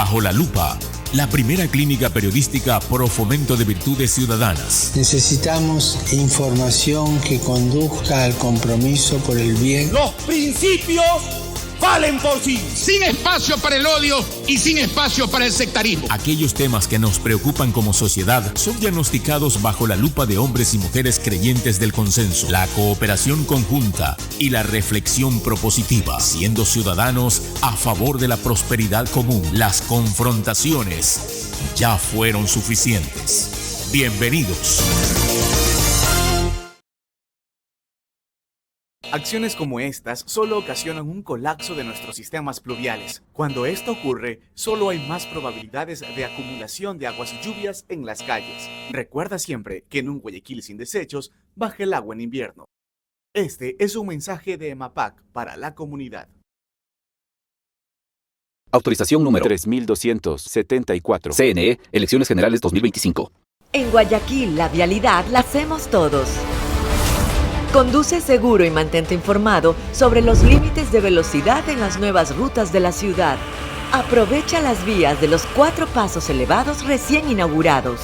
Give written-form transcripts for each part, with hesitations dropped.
Bajo la Lupa, la primera clínica periodística pro fomento de virtudes ciudadanas. Necesitamos información que conduzca al compromiso por el bien. Los principios valen por sí. Sin espacio para el odio y sin espacio para el sectarismo. Aquellos temas que nos preocupan como sociedad son diagnosticados bajo la lupa de hombres y mujeres creyentes del consenso, la cooperación conjunta y la reflexión propositiva, siendo ciudadanos a favor de la prosperidad común. Las confrontaciones ya fueron suficientes. Bienvenidos. Acciones como estas solo ocasionan un colapso de nuestros sistemas pluviales. Cuando esto ocurre, solo hay más probabilidades de acumulación de aguas y lluvias en las calles. Recuerda siempre que en un Guayaquil sin desechos, baja el agua en invierno. Este es un mensaje de EMAPAC para la comunidad. Autorización número 3274. CNE, Elecciones Generales 2025. En Guayaquil, la vialidad la hacemos todos. Conduce seguro y mantente informado sobre los límites de velocidad en las nuevas rutas de la ciudad. Aprovecha las vías de los 4 pasos elevados recién inaugurados.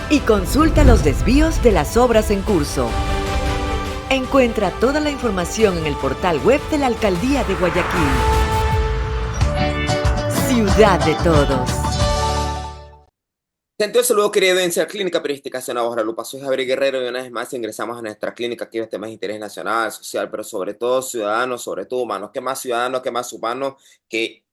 Y consulta los desvíos de las obras en curso. Encuentra toda la información en el portal web de la Alcaldía de Guayaquil. Ciudad de todos. Sentido saludo, querida audiencia Clínica Periodística Bajo la Lupa. Soy Javier Guerrero y una vez más ingresamos a nuestra clínica aquí en los temas de interés nacional, social, pero sobre todo ciudadanos, sobre todo humanos. ¿Qué más ciudadanos, qué más humanos que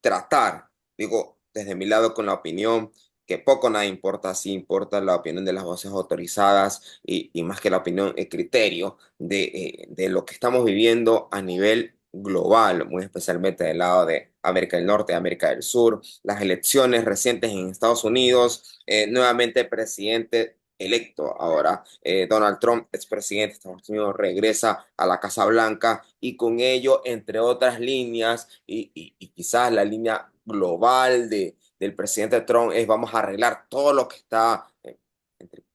tratar? Digo, desde mi lado con la opinión, que poco nada importa, sí importa la opinión de las voces autorizadas y más que la opinión, el criterio de lo que estamos viviendo a nivel global, muy especialmente del lado de América del Norte, América del Sur, las elecciones recientes en Estados Unidos, nuevamente el presidente electo ahora, Donald Trump, expresidente de Estados Unidos, regresa a la Casa Blanca y con ello, entre otras líneas, y quizás la línea global del presidente Trump es vamos a arreglar todo lo que está,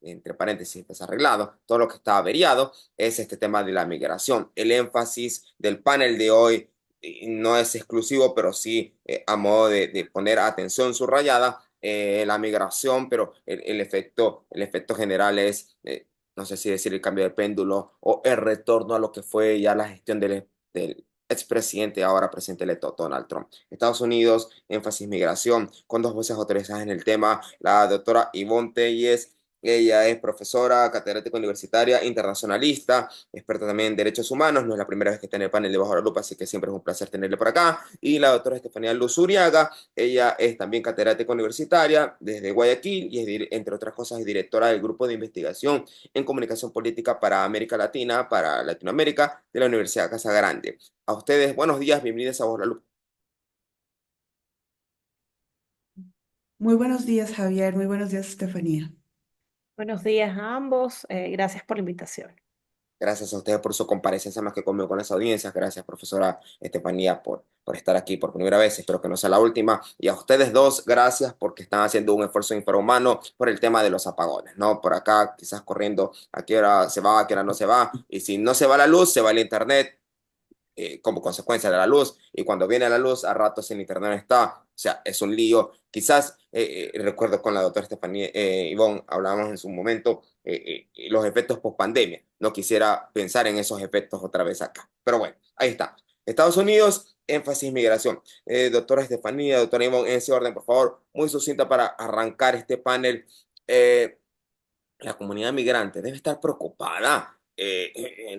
entre paréntesis, desarreglado, todo lo que está averiado, es este tema de la migración. El énfasis del panel de hoy no es exclusivo, pero sí a modo de poner atención subrayada, la migración, pero el efecto general es, no sé si decir el cambio de péndulo o el retorno a lo que fue ya la gestión del expresidente, ahora presidente electo Donald Trump. Estados Unidos, énfasis migración, con 2 voces autorizadas en el tema, la doctora Ivonne Telles. Ella es profesora, catedrática universitaria, internacionalista, experta también en derechos humanos. No es la primera vez que está en el panel de Bajo la Lupa, así que siempre es un placer tenerle por acá. Y la doctora Estefanía Luzuriaga, ella es también catedrática universitaria desde Guayaquil y es, entre otras cosas, es directora del Grupo de Investigación en Comunicación Política para América Latina, para Latinoamérica, de la Universidad Casa Grande. A ustedes, buenos días, bienvenidos a Bajo la Lupa. Muy buenos días, Javier. Muy buenos días, Estefanía. Buenos días a ambos. Gracias por la invitación. Gracias a ustedes por su comparecencia más que conmigo con las audiencias. Gracias, profesora Estefanía, por estar aquí por primera vez. Espero que no sea la última. Y a ustedes dos, gracias porque están haciendo un esfuerzo infrahumano por el tema de los apagones, ¿no? Por acá, quizás corriendo a qué hora se va, a qué hora no se va. Y si no se va la luz, se va el internet. Como consecuencia de la luz, y cuando viene la luz, a ratos el internet no está, o sea, es un lío. Quizás, recuerdo con la doctora Estefanía Ivonne, hablábamos en su momento, los efectos post pandemia. No quisiera pensar en esos efectos otra vez acá, pero bueno, ahí está. Estados Unidos, énfasis migración. Doctora Estefanía, doctora Ivonne, en ese orden, por favor, muy sucinta para arrancar este panel. La comunidad migrante debe estar preocupada.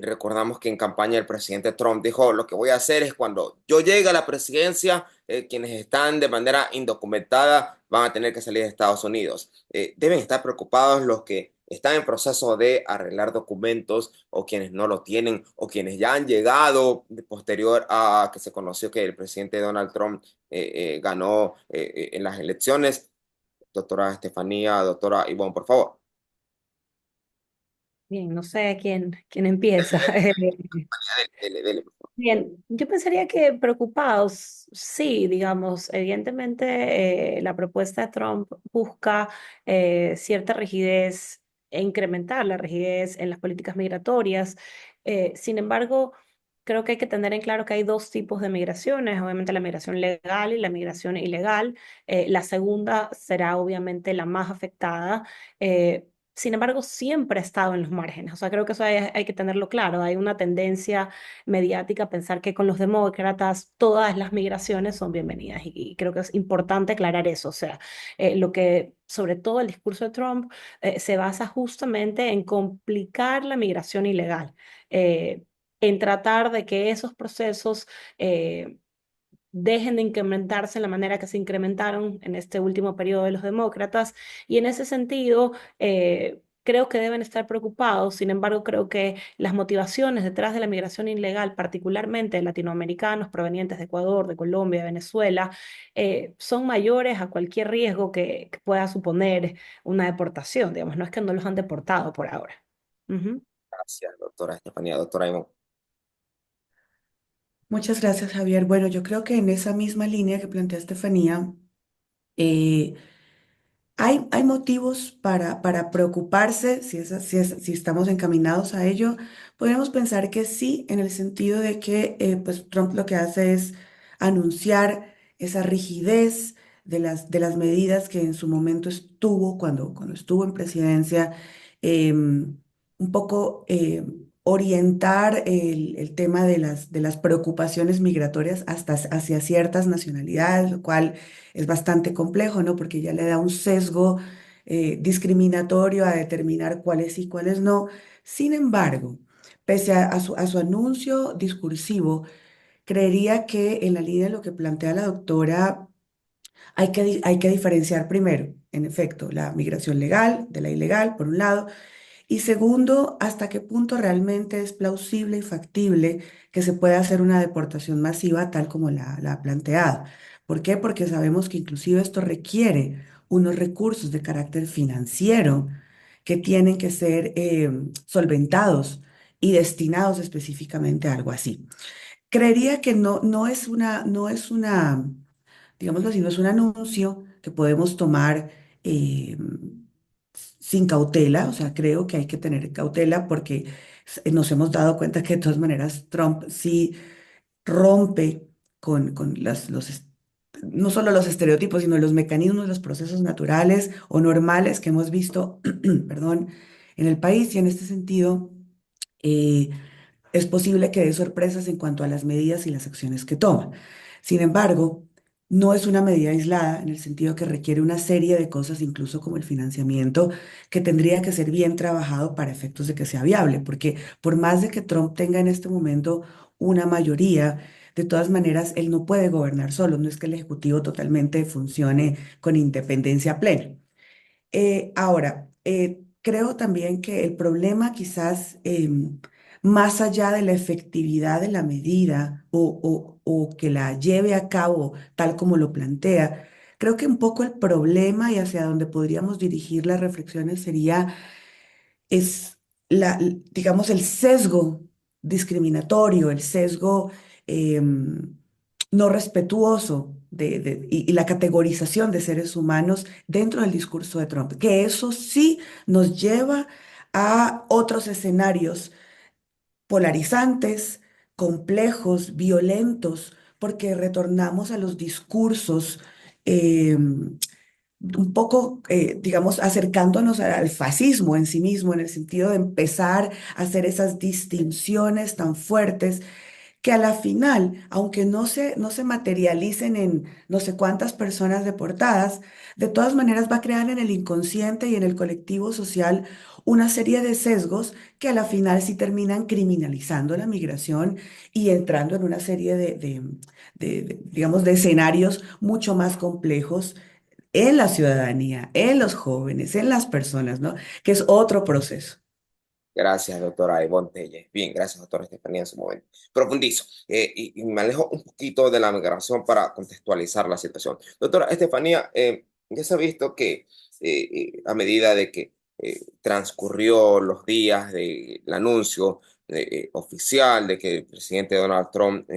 Recordamos que en campaña el presidente Trump dijo, lo que voy a hacer es cuando yo llegue a la presidencia, quienes están de manera indocumentada van a tener que salir de Estados Unidos. Deben estar preocupados los que están en proceso de arreglar documentos o quienes no lo tienen o quienes ya han llegado posterior a que se conoció que el presidente Donald Trump ganó en las elecciones. Doctora Estefanía, doctora Ivonne, por favor. Bien, no sé quién empieza. Dele. Bien, yo pensaría que preocupados, sí, digamos, evidentemente la propuesta de Trump busca cierta rigidez e incrementar la rigidez en las políticas migratorias. Sin embargo, creo que hay que tener en claro que hay dos tipos de migraciones, obviamente la migración legal y la migración ilegal. La segunda será obviamente la más afectada. Sin embargo, siempre ha estado en los márgenes. O sea, creo que eso hay que tenerlo claro. Hay una tendencia mediática a pensar que con los demócratas todas las migraciones son bienvenidas y creo que es importante aclarar eso. O sea, lo que, sobre todo el discurso de Trump, se basa justamente en complicar la migración ilegal. En tratar de que esos procesos dejen de incrementarse en la manera que se incrementaron en este último periodo de los demócratas. Y en ese sentido, creo que deben estar preocupados. Sin embargo, creo que las motivaciones detrás de la migración ilegal, particularmente de latinoamericanos provenientes de Ecuador, de Colombia, de Venezuela, son mayores a cualquier riesgo que pueda suponer una deportación. Digamos, no es que no los han deportado por ahora. Ujú. Gracias, doctora Estefanía. Doctora Ivonne. Muchas gracias, Javier. Bueno, yo creo que en esa misma línea que plantea Estefanía, eh, hay motivos para preocuparse si estamos encaminados a ello. Podríamos pensar que sí, en el sentido de que pues Trump lo que hace es anunciar esa rigidez de las medidas que en su momento estuvo, cuando estuvo en presidencia, un poco orientar el tema de las preocupaciones migratorias hasta hacia ciertas nacionalidades, lo cual es bastante complejo, ¿no? Porque ya le da un sesgo discriminatorio a determinar cuáles sí, cuáles no. Sin embargo, pese a su anuncio discursivo, creería que en la línea de lo que plantea la doctora, hay que diferenciar primero, en efecto, la migración legal de la ilegal, por un lado, y segundo, hasta qué punto realmente es plausible y factible que se pueda hacer una deportación masiva tal como la ha planteado. ¿Por qué? Porque sabemos que inclusive esto requiere unos recursos de carácter financiero que tienen que ser solventados y destinados específicamente a algo así. Creería que no es una, digámoslo así, no es un anuncio que podemos tomar eh, sin cautela. O sea, creo que hay que tener cautela porque nos hemos dado cuenta que de todas maneras Trump sí rompe con no solo los estereotipos, sino los mecanismos, los procesos naturales o normales que hemos visto, perdón, en el país. Y en este sentido, eh, es posible que dé sorpresas en cuanto a las medidas y las acciones que toma. Sin embargo, no es una medida aislada en el sentido que requiere una serie de cosas, incluso como el financiamiento, que tendría que ser bien trabajado para efectos de que sea viable, porque por más de que Trump tenga en este momento una mayoría, de todas maneras, él no puede gobernar solo, no es que el Ejecutivo totalmente funcione con independencia plena. Ahora, creo también que el problema quizás, más allá de la efectividad de la medida o que la lleve a cabo tal como lo plantea, creo que un poco el problema y hacia donde podríamos dirigir las reflexiones sería es digamos, el sesgo discriminatorio, el sesgo no respetuoso y la categorización de seres humanos dentro del discurso de Trump, que eso sí nos lleva a otros escenarios polarizantes, complejos, violentos, porque retornamos a los discursos un poco, digamos, acercándonos al fascismo en sí mismo, en el sentido de empezar a hacer esas distinciones tan fuertes que a la final, aunque no se materialicen en no sé cuántas personas deportadas, de todas maneras va a crear en el inconsciente y en el colectivo social una serie de sesgos que a la final sí terminan criminalizando la migración y entrando en una serie digamos, de escenarios mucho más complejos en la ciudadanía, en los jóvenes, en las personas, ¿no? Que es otro proceso. Gracias, doctora Ivonne Telles. Bien, gracias, doctora Estefanía, en su momento. Profundizo y me alejo un poquito de la migración para contextualizar la situación. Doctora Estefanía, ya se ha visto que a medida de que transcurrió los días del anuncio oficial de que el presidente Donald Trump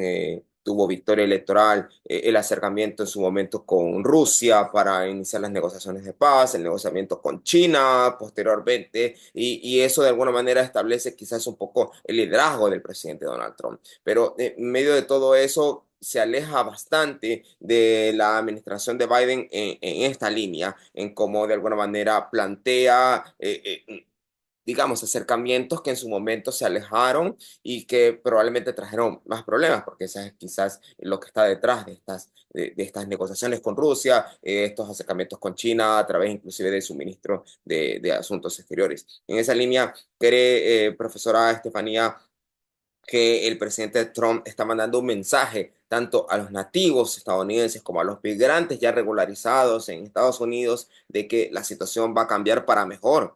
tuvo victoria electoral, el acercamiento en su momento con Rusia para iniciar las negociaciones de paz, el negociamiento con China posteriormente, y eso de alguna manera establece quizás un poco el liderazgo del presidente Donald Trump. Pero en medio de todo eso, se aleja bastante de la administración de Biden en esta línea, en cómo de alguna manera plantea digamos, acercamientos que en su momento se alejaron y que probablemente trajeron más problemas, porque esa es quizás lo que está detrás de estas negociaciones con Rusia, estos acercamientos con China, a través inclusive del suministro de Asuntos Exteriores. En esa línea, cree, profesora Estefanía, que el presidente Trump está mandando un mensaje tanto a los nativos estadounidenses como a los migrantes ya regularizados en Estados Unidos de que la situación va a cambiar para mejor.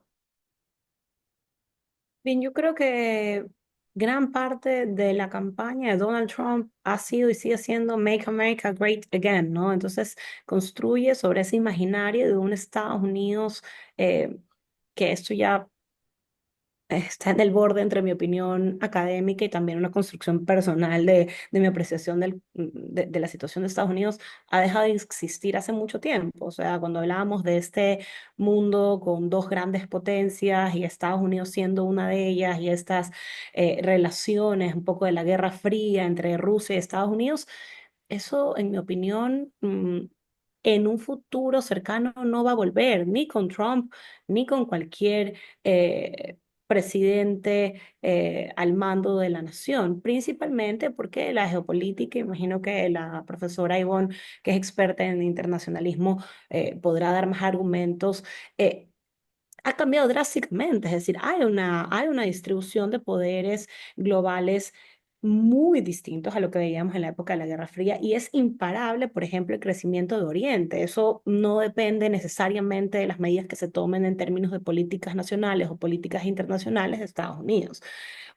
Bien, yo creo que gran parte de la campaña de Donald Trump ha sido y sigue siendo Make America Great Again, ¿no? Entonces construye sobre ese imaginario de un Estados Unidos que esto ya está en el borde entre mi opinión académica y también una construcción personal de mi apreciación de la situación de Estados Unidos, ha dejado de existir hace mucho tiempo. O sea, cuando hablábamos de este mundo con dos grandes potencias y Estados Unidos siendo una de ellas y estas relaciones, un poco de la Guerra Fría entre Rusia y Estados Unidos, eso, en mi opinión, en un futuro cercano no va a volver, ni con Trump, ni con cualquier presidente al mando de la nación, principalmente porque la geopolítica, imagino que la profesora Ivonne, que es experta en internacionalismo, podrá dar más argumentos. Ha cambiado drásticamente, es decir, hay una distribución de poderes globales muy distintos a lo que veíamos en la época de la Guerra Fría y es imparable, por ejemplo, el crecimiento de Oriente. Eso no depende necesariamente de las medidas que se tomen en términos de políticas nacionales o políticas internacionales de Estados Unidos.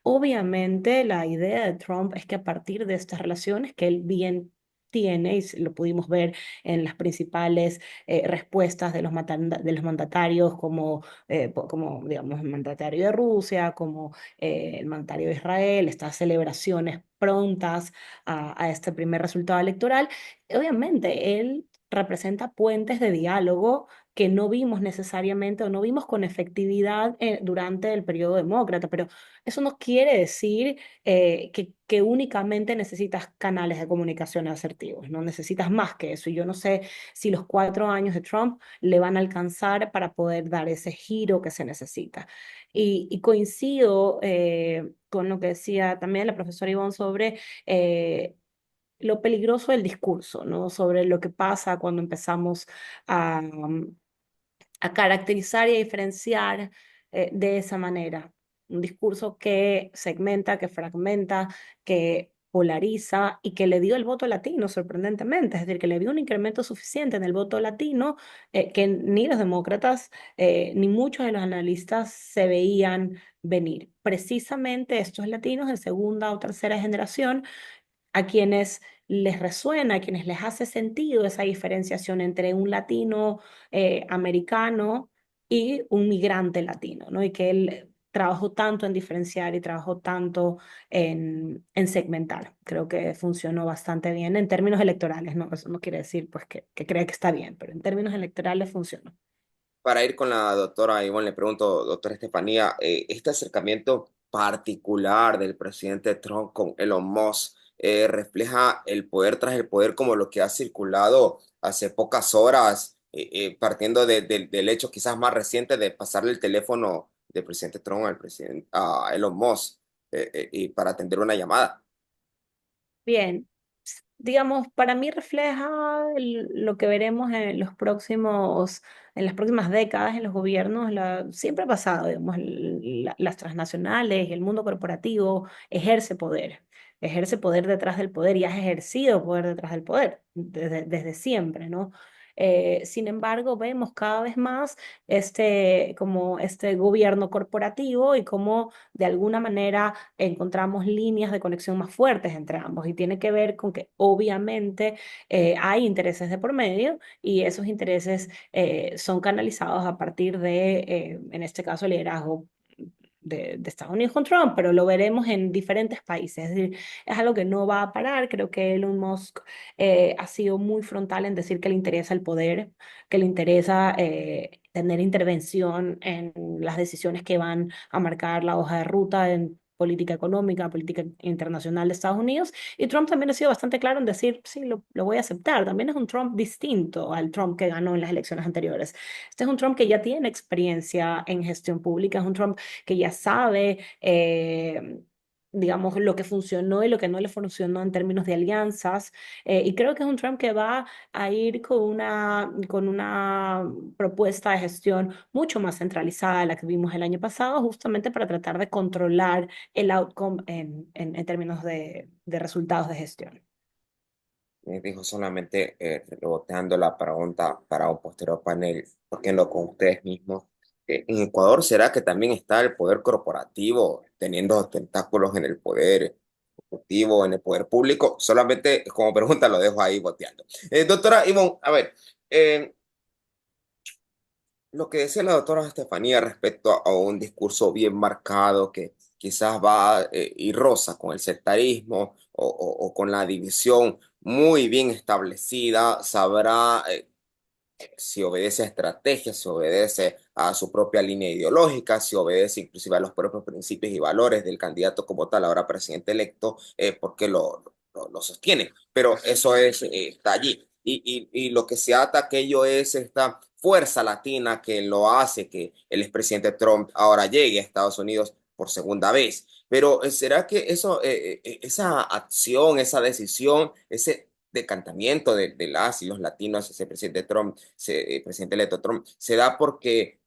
Obviamente, la idea de Trump es que a partir de estas relaciones que él bien tiene, y lo pudimos ver en las principales respuestas de de los mandatarios, como, digamos, el mandatario de Rusia, como el mandatario de Israel, estas celebraciones prontas a este primer resultado electoral. Obviamente, él representa puentes de diálogo que no vimos necesariamente o no vimos con efectividad durante el periodo demócrata, pero eso no quiere decir que únicamente necesitas canales de comunicación asertivos, no necesitas más que eso. Y yo no sé si los 4 años de Trump le van a alcanzar para poder dar ese giro que se necesita. Y coincido con lo que decía también la profesora Ivonne sobre lo peligroso del discurso, ¿no? Sobre lo que pasa cuando empezamos a, a caracterizar y a diferenciar de esa manera. Un discurso que segmenta, que fragmenta, que polariza y que le dio el voto latino, sorprendentemente. Es decir, que le dio un incremento suficiente en el voto latino que ni los demócratas ni muchos de los analistas se veían venir. Precisamente estos latinos de segunda o tercera generación a quienes les resuena, a quienes les hace sentido esa diferenciación entre un latino americano y un migrante latino, ¿no? Y que él trabajó tanto en diferenciar y trabajó tanto en segmentar. Creo que funcionó bastante bien en términos electorales, ¿no? Eso no quiere decir pues que cree que está bien, pero en términos electorales funcionó. Para ir con la doctora Ivonne, le pregunto, doctora Estefanía, este acercamiento particular del presidente Trump con Elon Musk refleja el poder tras el poder como lo que ha circulado hace pocas horas, partiendo del hecho quizás más reciente de pasarle el teléfono del presidente Trump al presidente, a Elon Musk y para atender una llamada. Bien, digamos, para mí refleja lo que veremos en los próximos, en las próximas décadas en los gobiernos. Siempre ha pasado, digamos, las transnacionales y el mundo corporativo ejerce poder detrás del poder y ha ejercido poder detrás del poder desde siempre, ¿no? Sin embargo, vemos cada vez más como este gobierno corporativo y cómo de alguna manera encontramos líneas de conexión más fuertes entre ambos y tiene que ver con que obviamente hay intereses de por medio y esos intereses son canalizados a partir de, en este caso, el liderazgo de Estados Unidos con Trump, pero lo veremos en diferentes países. Es decir, es algo que no va a parar. Creo que Elon Musk ha sido muy frontal en decir que le interesa el poder, que le interesa tener intervención en las decisiones que van a marcar la hoja de ruta en política económica, política internacional de Estados Unidos. Y Trump también ha sido bastante claro en decir, sí, lo voy a aceptar. También es un Trump distinto al Trump que ganó en las elecciones anteriores. Este es un Trump que ya tiene experiencia en gestión pública, es un Trump que ya sabe, digamos, lo que funcionó y lo que no le funcionó en términos de alianzas. Y creo que es un Trump que va a ir con una propuesta de gestión mucho más centralizada de la que vimos el año pasado, justamente para tratar de controlar el outcome en términos de resultados de gestión. Me dijo solamente reboteando la pregunta para un posterior panel, porque con ustedes mismos. En Ecuador, ¿será que también está el poder corporativo teniendo tentáculos en el poder ejecutivo, en el poder público? Solamente como pregunta lo dejo ahí boteando. Doctora Ivonne, a ver, lo que decía la doctora Estefanía respecto a un discurso bien marcado que quizás va y roza con el sectarismo o con la división muy bien establecida, sabrá si obedece a estrategias, si obedece a su propia línea ideológica, si obedece inclusive a los propios principios y valores del candidato como tal, ahora presidente electo, porque lo sostiene. Pero eso está allí. Y lo que se ata a aquello es esta fuerza latina que lo hace que el expresidente Trump ahora llegue a Estados Unidos por segunda vez. Pero ¿será que esa acción, esa decisión, ese decantamiento de las y los latinos, ese presidente Trump, presidente electo Trump, se da porque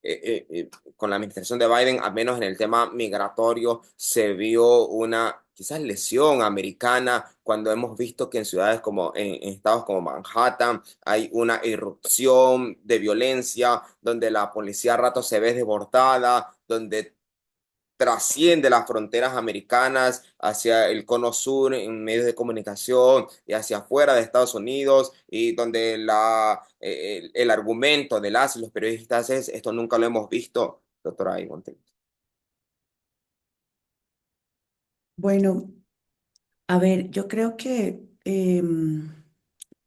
con la administración de Biden, al menos en el tema migratorio, se vio una quizás lesión americana cuando hemos visto que en ciudades como en estados como Manhattan hay una irrupción de violencia, donde la policía a ratos se ve desbordada, donde trasciende las fronteras americanas hacia el cono sur en medios de comunicación y hacia afuera de Estados Unidos, y donde el argumento de las y los periodistas es esto nunca lo hemos visto, doctora Ivonne. Bueno, a ver, yo creo que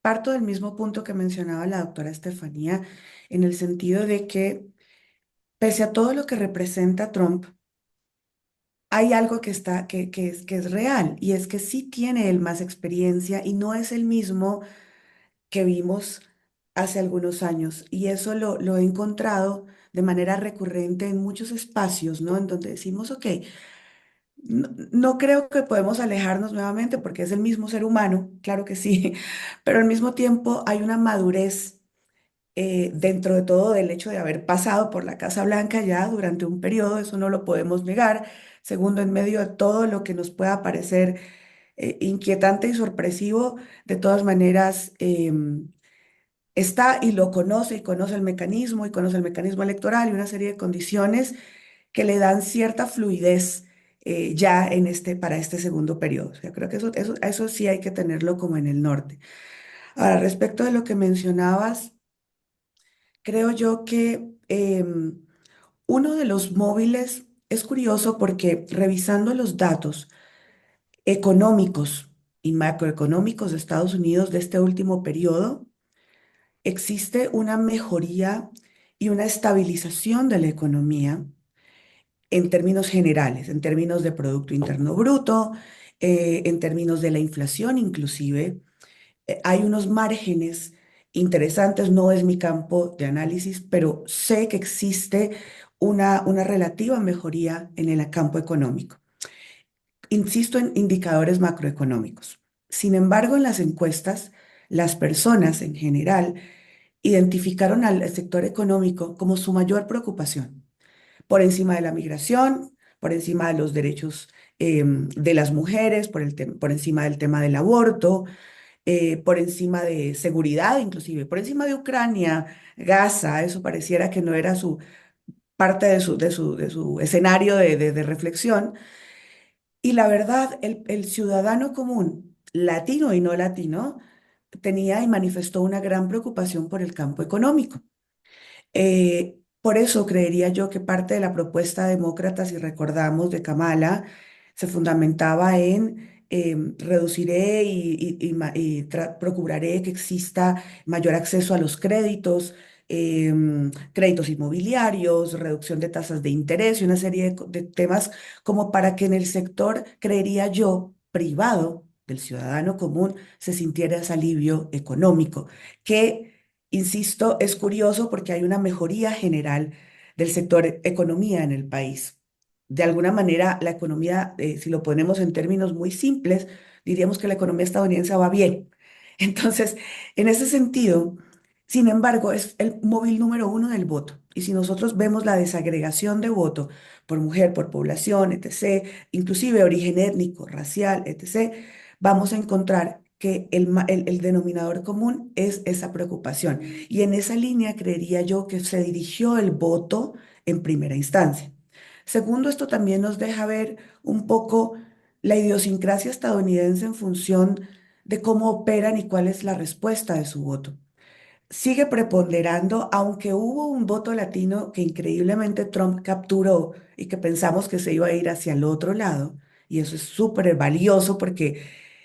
parto del mismo punto que mencionaba la doctora Estefanía, en el sentido de que pese a todo lo que representa Trump, hay algo que es real, y es que sí tiene él más experiencia y no es el mismo que vimos hace algunos años. Y eso lo he encontrado de manera recurrente en muchos espacios, ¿no? En donde decimos, ok, no creo que podemos alejarnos nuevamente porque es el mismo ser humano, claro que sí, pero al mismo tiempo hay una madurez dentro de todo del hecho de haber pasado por la Casa Blanca ya durante un periodo, eso no lo podemos negar. Segundo, en medio de todo lo que nos pueda parecer inquietante y sorpresivo, de todas maneras está y lo conoce y conoce el mecanismo y conoce el mecanismo electoral y una serie de condiciones que le dan cierta fluidez ya para este segundo periodo. O sea, creo que eso sí hay que tenerlo como en el norte. Ahora, respecto de lo que mencionabas, creo yo que uno de los móviles es curioso porque revisando los datos económicos y macroeconómicos de Estados Unidos de este último periodo, existe una mejoría y una estabilización de la economía en términos generales, en términos de Producto Interno Bruto, en términos de la inflación inclusive. Hay unos márgenes interesantes, no es mi campo de análisis, pero sé que existe una relativa mejoría en el campo económico. Insisto en indicadores macroeconómicos. Sin embargo, en las encuestas, las personas en general identificaron al sector económico como su mayor preocupación, por encima de la migración, por encima de los derechos de las mujeres, por encima del tema del aborto, por encima de seguridad, inclusive, por encima de Ucrania, Gaza. Eso pareciera que no era su parte de su escenario de reflexión. Y la verdad, el ciudadano común, latino y no latino, tenía y manifestó una gran preocupación por el campo económico. por eso creería yo que parte de la propuesta demócrata, si recordamos, de Kamala, se fundamentaba en reduciré y procuraré que exista mayor acceso a los créditos, créditos inmobiliarios, reducción de tasas de interés y una serie de temas como para que en el sector, creería yo, privado del ciudadano común se sintiera ese alivio económico, que, insisto, es curioso porque hay una mejoría general del sector economía en el país. De alguna manera, la economía, si lo ponemos en términos muy simples, diríamos que la economía estadounidense va bien. Entonces, en ese sentido, sin embargo, es el móvil número uno del voto. Y si nosotros vemos la desagregación de voto por mujer, por población, etc., inclusive origen étnico, racial, etc., vamos a encontrar que el denominador común es esa preocupación. Y en esa línea creería yo que se dirigió el voto en primera instancia. Segundo, esto también nos deja ver un poco la idiosincrasia estadounidense en función de cómo operan y cuál es la respuesta de su voto. Sigue preponderando, aunque hubo un voto latino que increíblemente Trump capturó y que pensamos que se iba a ir hacia el otro lado, y eso es súper valioso porque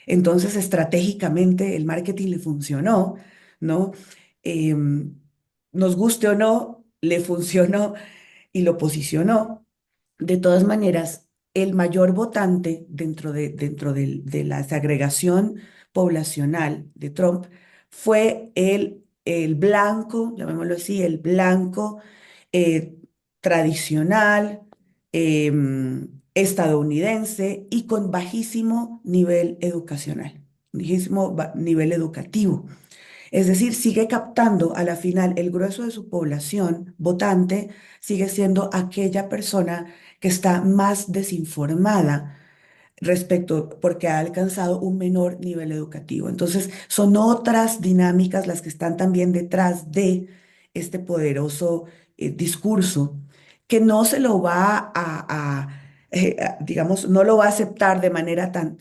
entonces estratégicamente el marketing le funcionó, ¿no? Em, Nos guste o no, le funcionó y lo posicionó. De todas maneras, el mayor votante dentro de la segregación poblacional de Trump fue el blanco, llamémoslo así, el blanco eh, tradicional, estadounidense y con bajísimo nivel educacional, bajísimo nivel educativo. Es decir, sigue captando a la final el grueso de su población votante, sigue siendo aquella persona que está más desinformada respecto, porque ha alcanzado un menor nivel educativo. Entonces, son otras dinámicas las que están también detrás de este poderoso discurso, que no se lo va digamos, no lo va a aceptar de manera tan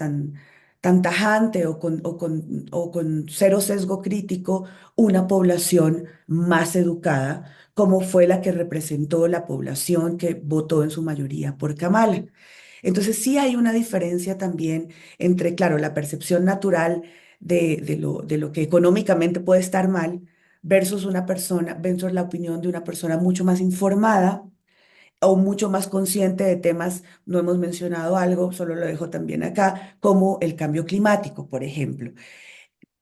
tajante o con cero sesgo crítico una población más educada, como fue la que representó la población que votó en su mayoría por Kamala. Entonces sí hay una diferencia también entre, claro, la percepción natural de lo que económicamente puede estar mal versus una persona, versus la opinión de una persona mucho más informada o mucho más consciente de temas, no hemos mencionado algo, solo lo dejo también acá, como el cambio climático, por ejemplo.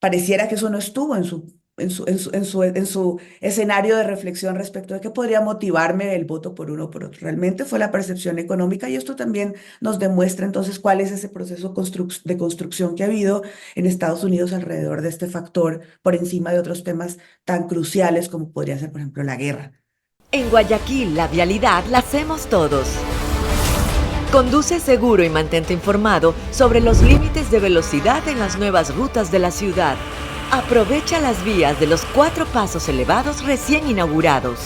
Pareciera que eso no estuvo en su escenario de reflexión respecto de qué podría motivarme el voto por uno o por otro. Realmente fue la percepción económica y esto también nos demuestra entonces cuál es ese proceso de construcción que ha habido en Estados Unidos alrededor de este factor por encima de otros temas tan cruciales como podría ser, por ejemplo, la guerra. En Guayaquil, la vialidad la hacemos todos. Conduce seguro y mantente informado sobre los límites de velocidad en las nuevas rutas de la ciudad. Aprovecha las vías de los 4 pasos elevados recién inaugurados.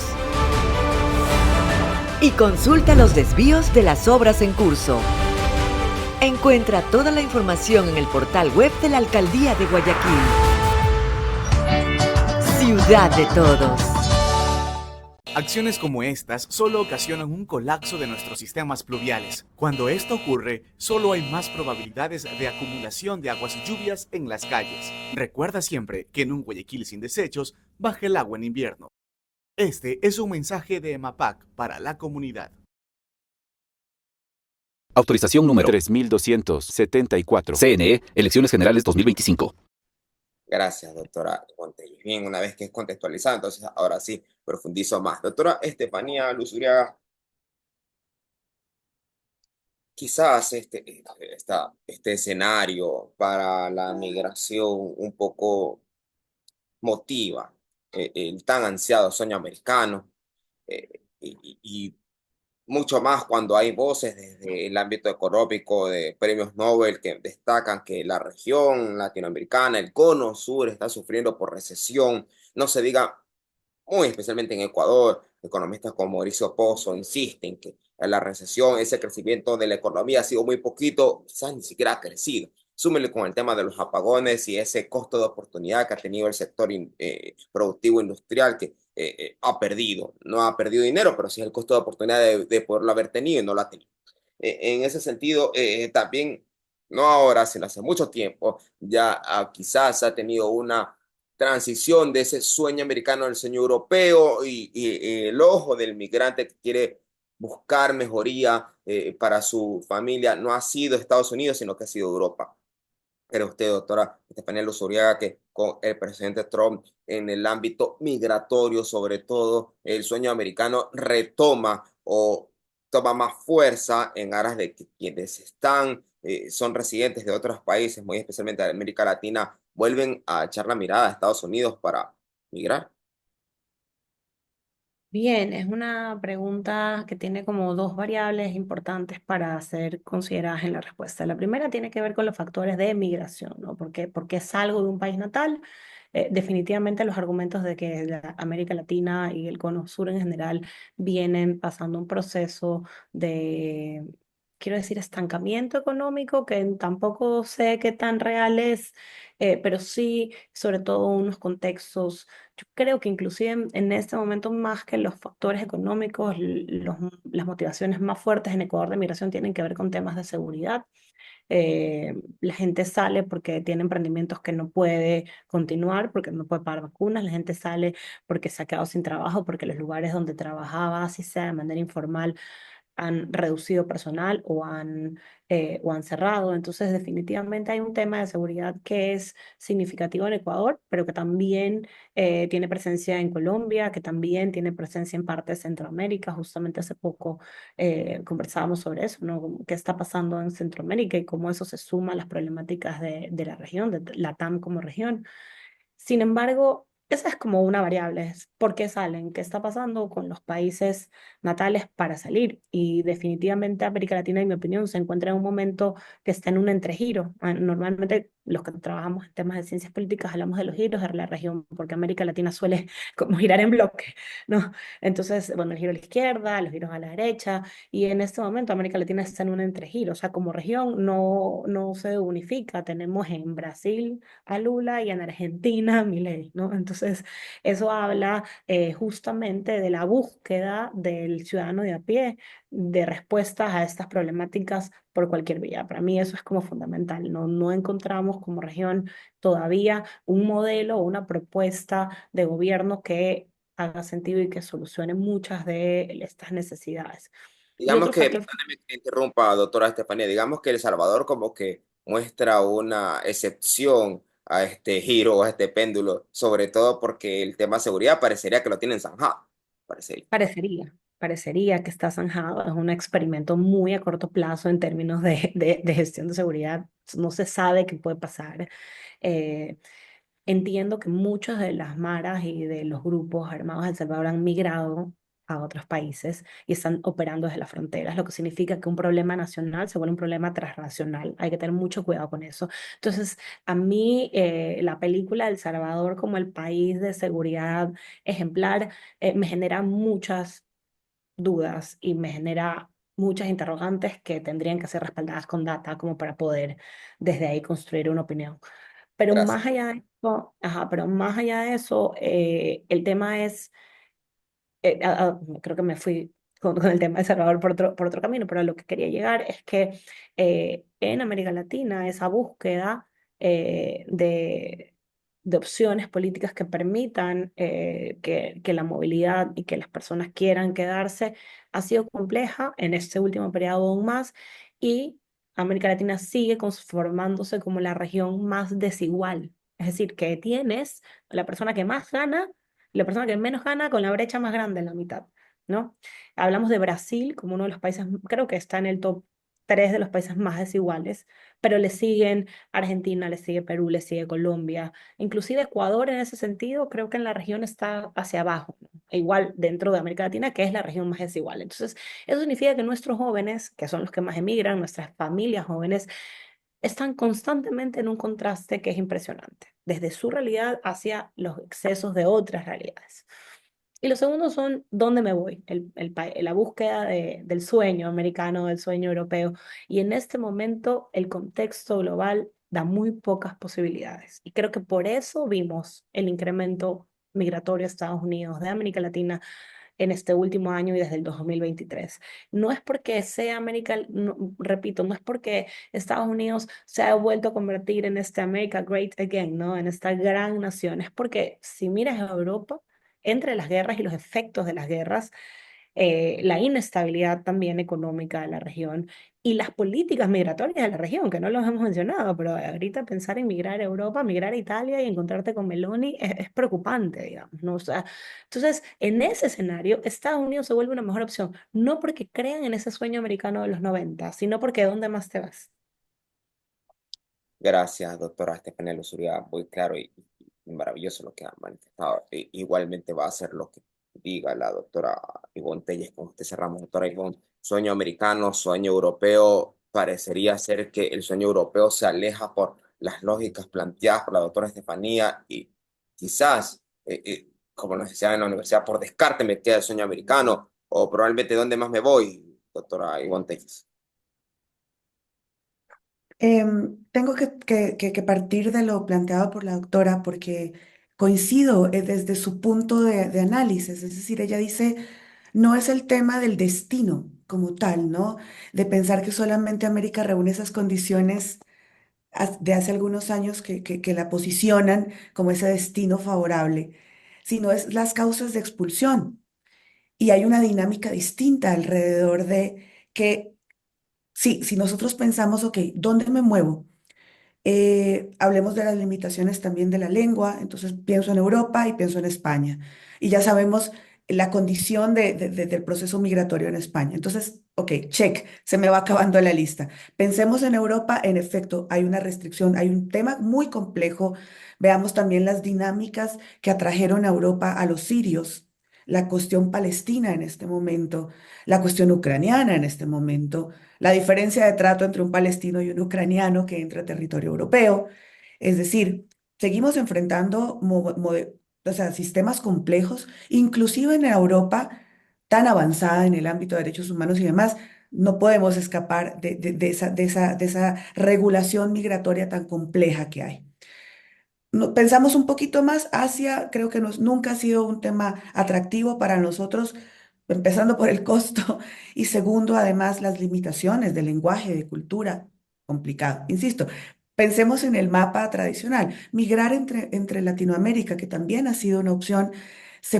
Y consulta los desvíos de las obras en curso. Encuentra toda la información en el portal web de la Alcaldía de Guayaquil. Ciudad de todos. Acciones como estas solo ocasionan un colapso de nuestros sistemas pluviales. Cuando esto ocurre, solo hay más probabilidades de acumulación de aguas y lluvias en las calles. Recuerda siempre que en un Guayaquil sin desechos, baja el agua en invierno. Este es un mensaje de EMAPAC para la comunidad. Autorización número 3274. CNE, Elecciones Generales 2025. Gracias, doctora Montello. Bien, una vez que es contextualizado, entonces ahora sí profundizo más. Doctora Estefanía Luzuriaga, quizás este escenario para la migración un poco motiva el tan ansiado sueño americano y mucho más cuando hay voces desde el ámbito económico de premios Nobel que destacan que la región latinoamericana, el cono sur, está sufriendo por recesión. No se diga, muy especialmente en Ecuador, economistas como Mauricio Pozo insisten que la recesión, ese crecimiento de la economía ha sido muy poquito, quizás ni siquiera ha crecido. Súmele con el tema de los apagones y ese costo de oportunidad que ha tenido el sector productivo industrial, que ha perdido. No ha perdido dinero, pero sí el costo de oportunidad de poderlo haber tenido y no lo ha tenido. En ese sentido, también, no ahora, sino hace mucho tiempo, ya quizás ha tenido una transición de ese sueño americano al sueño europeo y el ojo del migrante que quiere buscar mejoría para su familia no ha sido Estados Unidos, sino que ha sido Europa. ¿Cree usted, doctora Estefanía Luzuriaga, que con el presidente Trump en el ámbito migratorio, sobre todo, el sueño americano retoma o toma más fuerza en aras de que quienes son residentes de otros países, muy especialmente de América Latina, vuelven a echar la mirada a Estados Unidos para migrar? Bien, es una pregunta que tiene como dos variables importantes para ser consideradas en la respuesta. La primera tiene que ver con los factores de migración, ¿no? ¿Por qué salgo de un país natal? Definitivamente los argumentos de que la América Latina y el Cono Sur en general vienen pasando un proceso de, quiero decir, estancamiento económico, que tampoco sé qué tan real es, pero sí, sobre todo unos contextos. Yo creo que inclusive en este momento, más que los factores económicos, las motivaciones más fuertes en Ecuador de migración tienen que ver con temas de seguridad. La gente sale porque tiene emprendimientos que no puede continuar, porque no puede pagar vacunas. La gente sale porque se ha quedado sin trabajo, porque los lugares donde trabajaba, así sea de manera informal, han reducido personal o han cerrado. Entonces, definitivamente hay un tema de seguridad que es significativo en Ecuador, pero que también tiene presencia en Colombia, que también tiene presencia en parte de Centroamérica. Justamente hace poco conversábamos sobre eso, ¿no? ¿Qué está pasando en Centroamérica y cómo eso se suma a las problemáticas de la región, de la TAM como región? Sin embargo, esa es como una variable, es por qué salen, qué está pasando con los países natales para salir. Y definitivamente América Latina, en mi opinión, se encuentra en un momento que está en un entregiro. Normalmente los que trabajamos en temas de ciencias políticas hablamos de los giros de la región, porque América Latina suele como girar en bloque, ¿no? Entonces, bueno, el giro a la izquierda, los giros a la derecha, y en este momento América Latina está en un entregiro, o sea, como región no se unifica. Tenemos en Brasil a Lula y en Argentina a Milei, ¿no? Entonces, eso habla justamente de la búsqueda del ciudadano de a pie de respuestas a estas problemáticas por cualquier vía. Para mí eso es como fundamental. No encontramos como región todavía un modelo o una propuesta de gobierno que haga sentido y que solucione muchas de estas necesidades. Y Digamos otro que, factor. perdóneme que interrumpa, doctora Estefanía, digamos que El Salvador como que muestra una excepción a este giro o a este péndulo, sobre todo porque el tema de seguridad parecería que lo tienen zanjado, parecería. Parecería que está zanjado, es un experimento muy a corto plazo en términos de gestión de seguridad, no se sabe qué puede pasar. Eh, Entiendo que muchas de las maras y de los grupos armados de El Salvador han migrado a otros países y están operando desde las fronteras, lo que significa que un problema nacional se vuelve un problema transnacional. Hay que tener mucho cuidado con eso. Entonces, a mí la película El Salvador como el país de seguridad ejemplar me genera muchas dudas y me genera muchas interrogantes que tendrían que ser respaldadas con data como para poder desde ahí construir una opinión. Pero Gracias. más allá de eso, ajá, pero más allá de eso, el tema es, creo que me fui con el tema de Salvador por otro camino, pero a lo que quería llegar es que en América Latina esa búsqueda de opciones políticas que permitan que la movilidad y que las personas quieran quedarse ha sido compleja en este último periodo aún más, y América Latina sigue conformándose como la región más desigual. Es decir, que tienes la persona que más gana y la persona que menos gana con la brecha más grande en la mitad, ¿no? Hablamos de Brasil como uno de los países, creo que está en el top 3 de los países más desiguales, pero le siguen Argentina, le sigue Perú, le sigue Colombia, inclusive Ecuador en ese sentido, creo que en la región está hacia abajo, ¿no? E igual dentro de América Latina, que es la región más desigual. Entonces, eso significa que nuestros jóvenes, que son los que más emigran, nuestras familias jóvenes, están constantemente en un contraste que es impresionante, desde su realidad hacia los excesos de otras realidades. Y los segundos son dónde me voy, la búsqueda del sueño americano, del sueño europeo. Y en este momento el contexto global da muy pocas posibilidades. Y creo que por eso vimos el incremento migratorio a Estados Unidos, de América Latina en este último año y desde el 2023. No es porque sea América, repito, no es porque Estados Unidos se ha vuelto a convertir en este America Great Again, ¿no? En esta gran nación. Es porque si miras a Europa, entre las guerras y los efectos de las guerras, la inestabilidad también económica de la región y las políticas migratorias de la región, que no los hemos mencionado, pero ahorita pensar en migrar a Europa, migrar a Italia y encontrarte con Meloni es preocupante, digamos, ¿no? O sea, entonces, en ese escenario, Estados Unidos se vuelve una mejor opción, no porque crean en ese sueño americano de los 90, sino porque ¿dónde más te vas? Gracias, doctora Estefanía Luzuria, muy claro y maravilloso lo que ha manifestado. Igualmente va a ser lo que diga la doctora Ivonne Telles. Con usted cerramos, doctora Ivonne. Sueño americano, sueño europeo, parecería ser que el sueño europeo se aleja por las lógicas planteadas por la doctora Estefanía y quizás, como nos decía en la universidad, por descarte me queda el sueño americano o probablemente dónde más me voy, doctora Ivonne Telles. Tengo que partir de lo planteado por la doctora porque coincido desde su punto de análisis, es decir, ella dice, no es el tema del destino como tal, ¿no? De pensar que solamente América reúne esas condiciones de hace algunos años que la posicionan como ese destino favorable, sino es las causas de expulsión. Y hay una dinámica distinta alrededor de que, sí, si nosotros pensamos, ok, ¿dónde me muevo? Hablemos de las limitaciones también de la lengua, entonces pienso en Europa y pienso en España. Y ya sabemos la condición del proceso migratorio en España. Entonces, ok, check, se me va acabando la lista. Pensemos en Europa, en efecto, hay una restricción, hay un tema muy complejo. Veamos también las dinámicas que atrajeron a Europa a los sirios, la cuestión palestina en este momento, la cuestión ucraniana en este momento, la diferencia de trato entre un palestino y un ucraniano que entra a territorio europeo. Es decir, seguimos enfrentando o sea, sistemas complejos, inclusive en Europa tan avanzada en el ámbito de derechos humanos y demás, no podemos escapar de esa regulación migratoria tan compleja que hay. Pensamos un poquito más, Asia creo que nunca ha sido un tema atractivo para nosotros, empezando por el costo y segundo, además, las limitaciones del lenguaje, de cultura, complicado. Insisto, pensemos en el mapa tradicional. Migrar entre Latinoamérica, que también ha sido una opción, se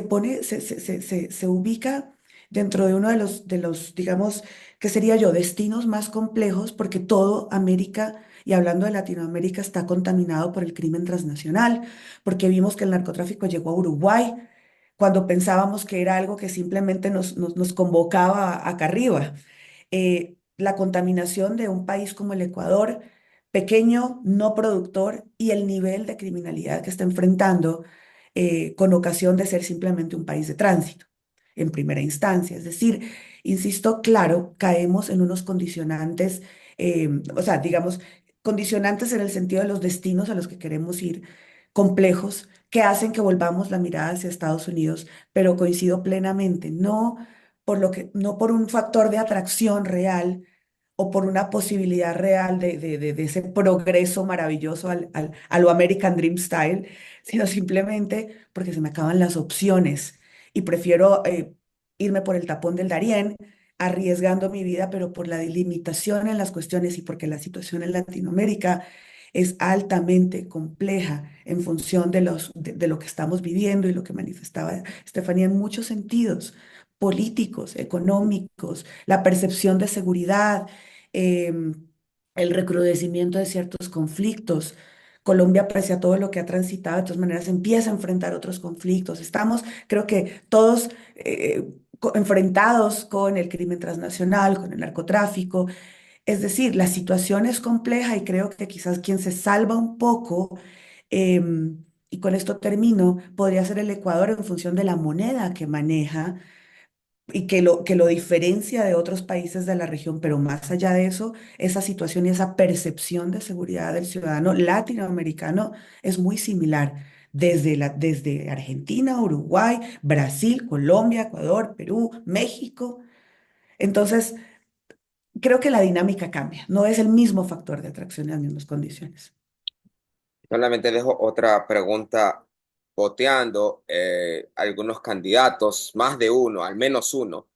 ubica dentro de uno de los, digamos, que sería yo, destinos más complejos, porque todo América y hablando de Latinoamérica, está contaminado por el crimen transnacional, porque vimos que el narcotráfico llegó a Uruguay cuando pensábamos que era algo que simplemente nos convocaba acá arriba. La contaminación de un país como el Ecuador, pequeño, no productor, y el nivel de criminalidad que está enfrentando con ocasión de ser simplemente un país de tránsito en primera instancia. Es decir, insisto, claro, caemos en unos condicionantes, o sea, digamos, condicionantes en el sentido de los destinos a los que queremos ir, complejos, que hacen que volvamos la mirada hacia Estados Unidos, pero coincido plenamente, no por un factor de atracción real o por una posibilidad real de ese progreso maravilloso a lo American Dream Style, sino simplemente porque se me acaban las opciones y prefiero irme por el tapón del Darién, arriesgando mi vida, pero por la delimitación en las cuestiones y porque la situación en Latinoamérica es altamente compleja en función de lo que estamos viviendo y lo que manifestaba Estefanía en muchos sentidos, políticos, económicos, la percepción de seguridad, el recrudecimiento de ciertos conflictos. Colombia, pese a todo lo que ha transitado, de todas maneras empieza a enfrentar otros conflictos. Estamos, creo que todos enfrentados con el crimen transnacional, con el narcotráfico. Es decir, la situación es compleja y creo que quizás quien se salva un poco, y con esto termino, podría ser el Ecuador en función de la moneda que maneja y que lo diferencia de otros países de la región, pero más allá de eso, esa situación y esa percepción de seguridad del ciudadano latinoamericano es muy similar. Desde Argentina, Uruguay, Brasil, Colombia, Ecuador, Perú, México. Entonces, creo que la dinámica cambia, no es el mismo factor de atracción en las mismas condiciones. Solamente dejo otra pregunta boteando algunos candidatos, más de uno, al menos uno.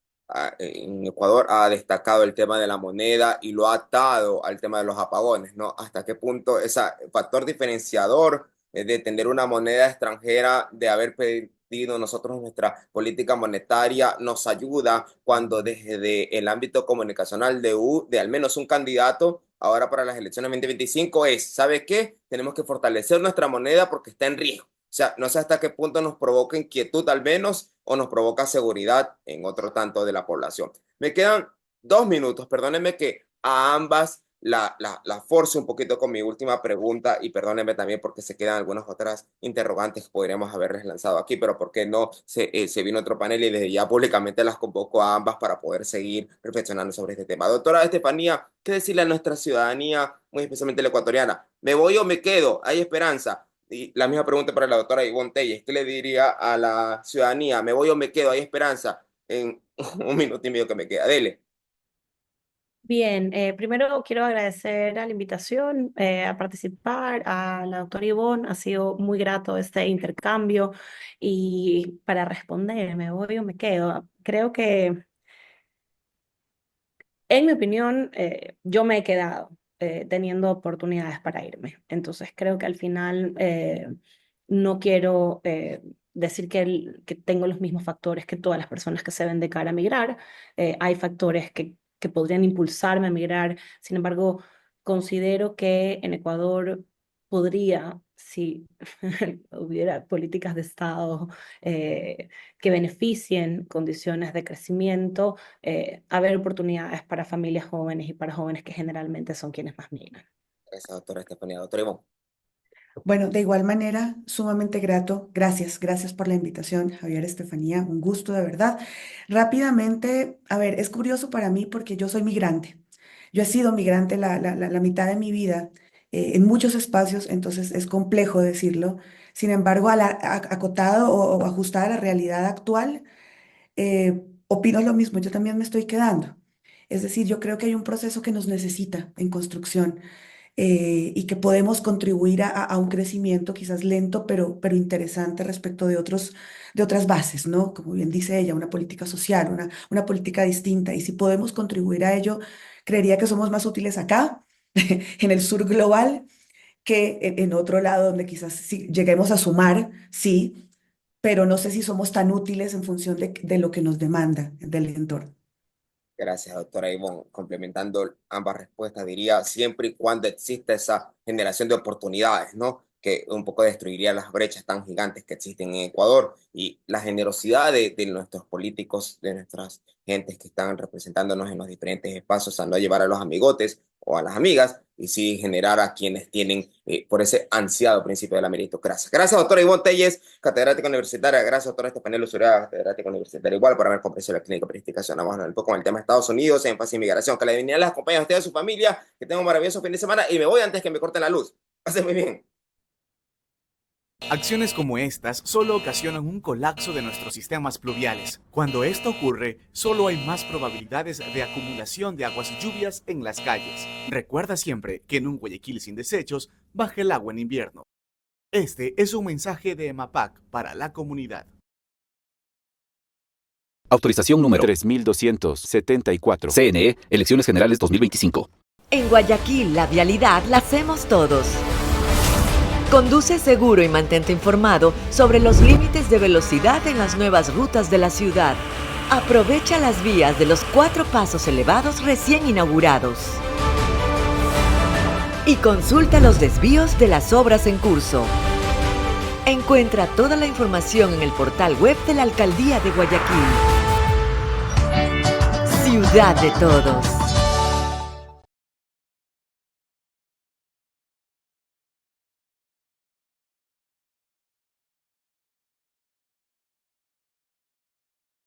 En Ecuador ha destacado el tema de la moneda y lo ha atado al tema de los apagones, ¿no? Hasta qué punto ese factor diferenciador de tener una moneda extranjera, de haber perdido nosotros nuestra política monetaria, nos ayuda cuando desde el ámbito comunicacional de al menos un candidato, ahora para las elecciones 2025 ¿sabe qué? Tenemos que fortalecer nuestra moneda porque está en riesgo. O sea, no sé hasta qué punto nos provoca inquietud al menos o nos provoca seguridad en otro tanto de la población. Me quedan 2 minutos, perdónenme que a ambas la force un poquito con mi última pregunta y perdónenme también porque se quedan algunas otras interrogantes que podríamos haberles lanzado aquí, pero ¿por qué no se vino otro panel y desde ya públicamente las convoco a ambas para poder seguir reflexionando sobre este tema? Doctora Estefanía, ¿qué decirle a nuestra ciudadanía, muy especialmente la ecuatoriana? ¿Me voy o me quedo? ¿Hay esperanza? Y la misma pregunta para la doctora Ivonne Telles. ¿Qué le diría a la ciudadanía? ¿Me voy o me quedo? ¿Hay esperanza? En 1 minuto y medio que me queda. Dele. Bien, primero quiero agradecer a la invitación a participar, a la doctora Ivonne. Ha sido muy grato este intercambio. Y para responder, ¿me voy o me quedo? Creo que, en mi opinión, yo me he quedado teniendo oportunidades para irme. Entonces creo que al final no quiero decir que tengo los mismos factores que todas las personas que se ven de cara a migrar. Hay factores que podrían impulsarme a migrar. Sin embargo, considero que en Ecuador podría, si hubiera políticas de Estado que beneficien condiciones de crecimiento, haber oportunidades para familias jóvenes y para jóvenes que generalmente son quienes más migran. Gracias, doctora Estefanía. Doctora Ivonne. Bueno, de igual manera, sumamente grato. Gracias por la invitación, Javier, Estefanía. Un gusto, de verdad. Rápidamente, a ver, es curioso para mí porque yo soy migrante. Yo he sido migrante la mitad de mi vida en muchos espacios, entonces es complejo decirlo. Sin embargo, acotado o ajustada a la realidad actual, opino lo mismo. Yo también me estoy quedando. Es decir, yo creo que hay un proceso que nos necesita en construcción. Y que podemos contribuir a un crecimiento quizás lento, pero interesante respecto de otras bases, ¿no? Como bien dice ella, una política social, una política distinta. Y si podemos contribuir a ello, creería que somos más útiles acá, en el sur global, que en otro lado donde quizás sí, lleguemos a sumar, sí, pero no sé si somos tan útiles en función de lo que nos demanda del entorno. Gracias, doctora Ivonne. Complementando ambas respuestas, diría siempre y cuando exista esa generación de oportunidades, ¿no? Que un poco destruiría las brechas tan gigantes que existen en Ecuador y la generosidad de nuestros políticos, de nuestras gentes que están representándonos en los diferentes espacios, a no llevar a los amigotes o a las amigas, y sí generar a quienes tienen por ese ansiado principio de la meritocracia. Gracias, doctora Ivonne Telles, catedrática universitaria. Gracias, doctora Estefanía Luzuriaga, catedrática universitaria igual, por haber comparecido la Clínica Periodística Nacional. Vamos a hablar un poco con el tema de Estados Unidos, énfasis en migración. Que la divinidad les acompañe a usted y a su familia, que tengan un maravilloso fin de semana, y me voy antes que me corten la luz. Pasen muy bien. Acciones como estas solo ocasionan un colapso de nuestros sistemas pluviales. Cuando esto ocurre, solo hay más probabilidades de acumulación de aguas y lluvias en las calles. Recuerda siempre que en un Guayaquil sin desechos, baja el agua en invierno. Este es un mensaje de EMAPAC para la comunidad. Autorización número 3274. CNE, Elecciones Generales 2025. En Guayaquil, la vialidad la hacemos todos. Conduce seguro y mantente informado sobre los límites de velocidad en las nuevas rutas de la ciudad. Aprovecha las vías de los 4 pasos elevados recién inaugurados. Y consulta los desvíos de las obras en curso. Encuentra toda la información en el portal web de la Alcaldía de Guayaquil. Ciudad de todos.